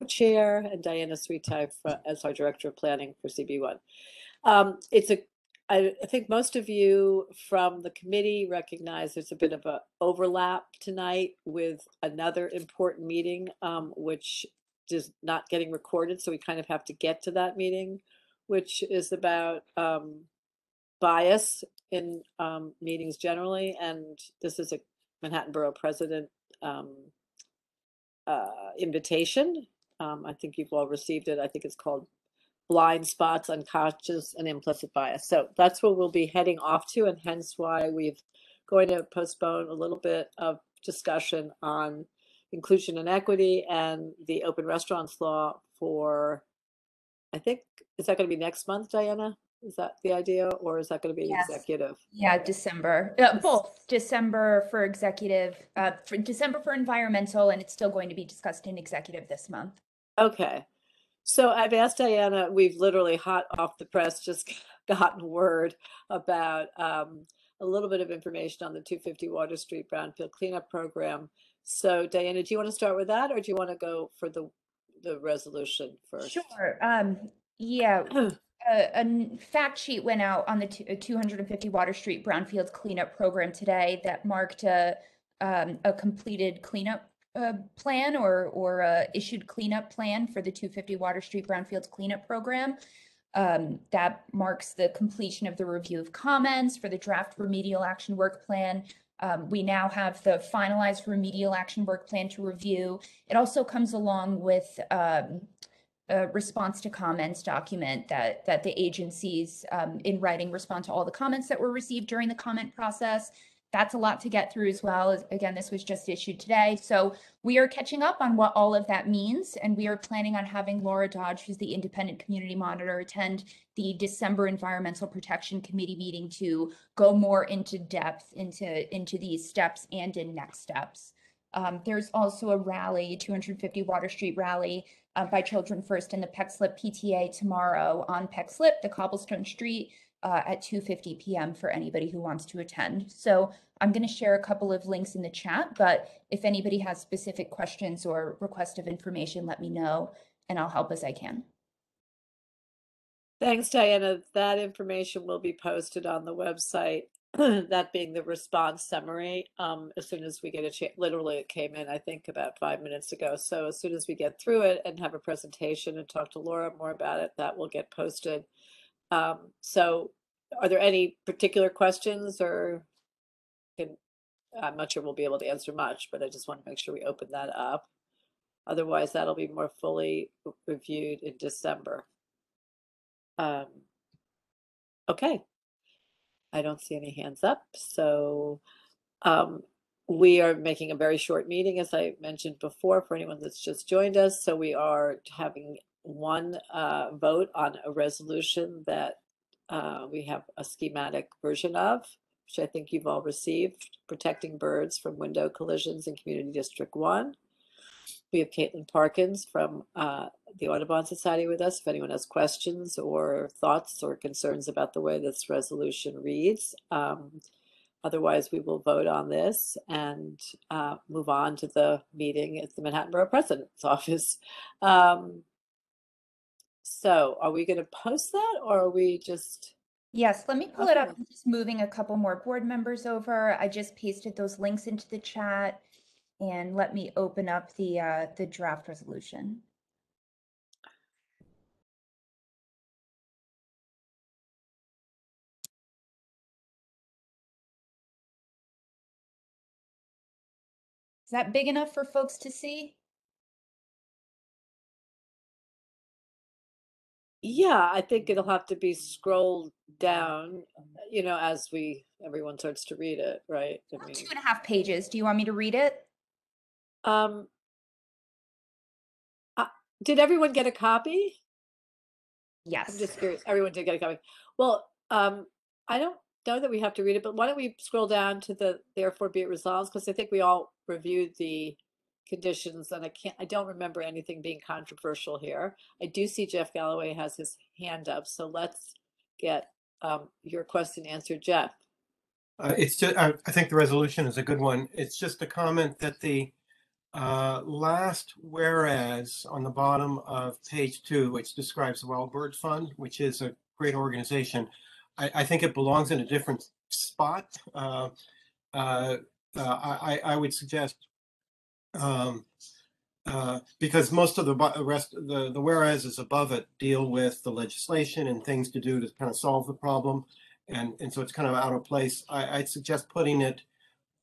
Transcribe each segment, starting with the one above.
Chair, and Diana Sweetai as our Director of Planning for CB1. I think most of you from the committee recognize there's a bit of an overlap tonight with another important meeting, which is not getting recorded, so we kind of have to get to that meeting, which is about bias in meetings generally, and this is a Manhattan Borough President invitation. I think you've all received it. I think it's called Blind Spots, Unconscious and Implicit Bias. So that's what we'll be heading off to, and hence why we've going to postpone a little bit of discussion on inclusion and equity and the open restaurants law for, I think, is that going to be next month, Diana? Is that the idea, or is that going to be Yes. executive? Yeah, December. Both. December for executive, for December for environmental, and it's still going to be discussed in executive this month. Okay. So I've asked Diana, we've literally hot off the press just gotten word about a little bit of information on the 250 Water Street Brownfield cleanup program. So Diana, do you want to start with that, or do you want to go for the resolution first? Sure. Yeah. A fact sheet went out on the 250 Water Street Brownfield cleanup program today that marked a completed cleanup plan or issued cleanup plan for the 250 Water Street Brownfield cleanup program. That marks the completion of the review of comments for the draft remedial action work plan. We now have the finalized remedial action work plan to review. It also comes along with a response to comments document that the agencies in writing respond to all the comments that were received during the comment process. That's a lot to get through as well. Again, this was just issued today. So we are catching up on what all of that means. And we are planning on having Laura Dodge, who's the independent community monitor, attend the December Environmental Protection Committee meeting to go more into depth into these steps and in next steps. There's also a rally, 250 Water Street rally by Children First and the Peck Slip PTA tomorrow on Peck Slip, the cobblestone street, at 2:50 p.m. for anybody who wants to attend. So I'm going to share a couple of links in the chat, but if anybody has specific questions or request of information, let me know and I'll help as I can. Thanks, Diana. That information will be posted on the website. That being the response summary, as soon as we get a chance. Literally, it came in, I think, about 5 minutes ago. So as soon as we get through it and have a presentation and talk to Laura more about it, that will get posted. So are there any particular questions, or I'm not sure we'll be able to answer much, but I just want to make sure we open that up. Otherwise, that'll be more fully reviewed in December. Okay. I don't see any hands up. So we are making a very short meeting, as I mentioned before, for anyone that's just joined us. So we are having one vote on a resolution that we have a schematic version of, which I think you've all received, protecting birds from window collisions in Community District 1. We have Caitlin Parkins from the Audubon Society with us if anyone has questions or thoughts or concerns about the way this resolution reads. Otherwise, we will vote on this and move on to the meeting at the Manhattan Borough President's office. So are we going to post that, or are we just... Yes, let me pull it up. I'm just moving a couple more board members over. I just pasted those links into the chat, and let me open up the draft resolution. Is that big enough for folks to see? Yeah, I think it'll have to be scrolled down, you know, as everyone starts to read it, right? I mean, 2.5 pages. Do you want me to read it? Did everyone get a copy? Yes. I'm just curious. Everyone did get a copy. Well, I don't know that we have to read it, but why don't we scroll down to the therefore be it resolved? Because I think we all reviewed the conditions, and I don't remember anything being controversial here. I do see Jeff Galloway has his hand up, so let's get your question answered, Jeff. It's just, I think the resolution is a good one. It's just a comment that the Last whereas on the bottom of page 2, which describes the Wild Bird Fund, which is a great organization. I think it belongs in a different spot. I would suggest, because most of the rest, the whereas is above it deal with the legislation and things to do to kind of solve the problem. And so it's kind of out of place. I'd suggest putting it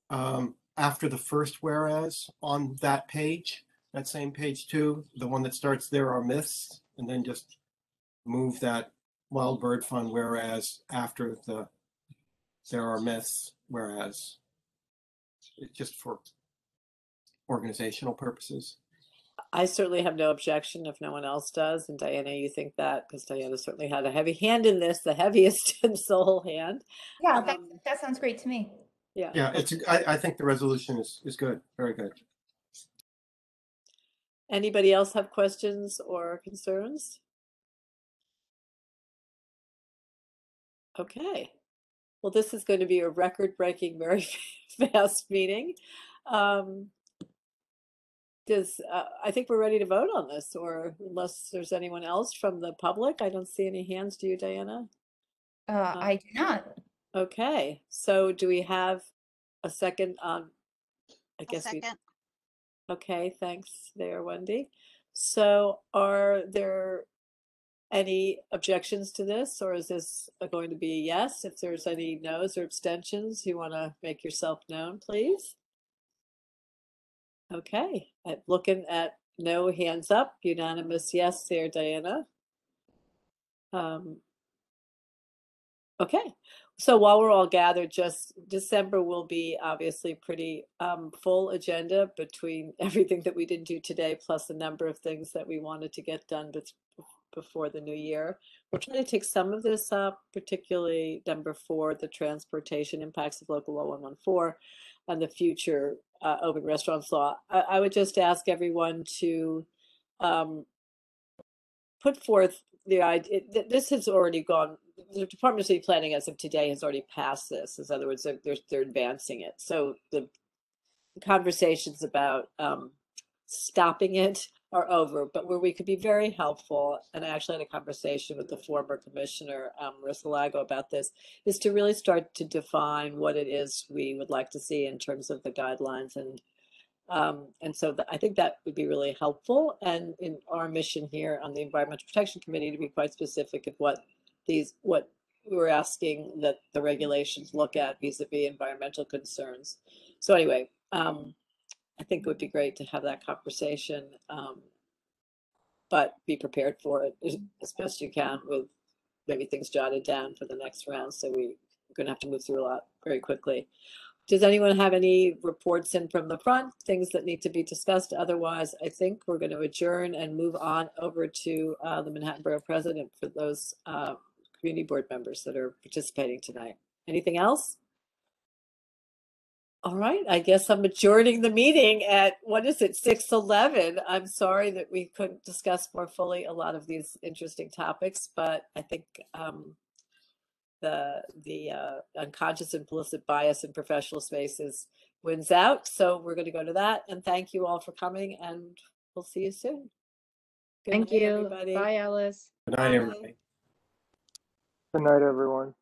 after the first whereas on that page, that same page 2, the one that starts "There are myths," and then just move that Wild Bird Fund whereas after the "There are myths" whereas, just for organizational purposes. I certainly have no objection if no one else does. And Diana, you think that, because Diana certainly had a heavy hand in this, the heaviest in sole hand. Yeah, that sounds great to me. Yeah. Yeah, I think the resolution is good, very good. Anybody else have questions or concerns? Okay. Well, this is going to be a record-breaking, very fast meeting. I think we're ready to vote on this, or unless there's anyone else from the public. I don't see any hands. Do you, Diana? I do not. Okay, so do we have a second on? I guess second. Okay, thanks there, Wendy. So are there any objections to this, or is this going to be a yes? If there's any no's or abstentions, you want to make yourself known, please? Okay, looking at no hands up, unanimous yes there, Diana. Okay, so while we're all gathered, just December will be obviously pretty full agenda between everything that we didn't do today, plus a number of things that we wanted to get done before the new year. We're trying to take some of this up, particularly number 4, the transportation impacts of local law 114 and the future open restaurants law. I would just ask everyone to put forth the idea. This has already gone, the Department of City Planning as of today has already passed this. In other words, they're advancing it. So the conversations about stopping it are over, but where we could be very helpful, and I actually had a conversation with the former commissioner, Marissa Lago, about this, is to really start to define what it is we would like to see in terms of the guidelines. And so I think that would be really helpful. And in our mission here on the Environmental Protection Committee, to be quite specific of what we're asking that the regulations look at vis-a-vis environmental concerns. So anyway, I think it would be great to have that conversation, but be prepared for it as best you can with maybe things jotted down for the next round. So we're going to have to move through a lot very quickly. Does anyone have any reports in from the front, things that need to be discussed? Otherwise, I think we're going to adjourn and move on over to the Manhattan Borough President for those community board members that are participating tonight. Anything else? All right, I guess I'm adjourning the meeting at, what is it, 6:11. I'm sorry that we couldn't discuss more fully a lot of these interesting topics, but I think the unconscious implicit bias in professional spaces wins out. So we're going to go to that. And thank you all for coming, and we'll see you soon. Thank you. Everybody. Bye, Alice. Good night, everybody. Good night, everyone.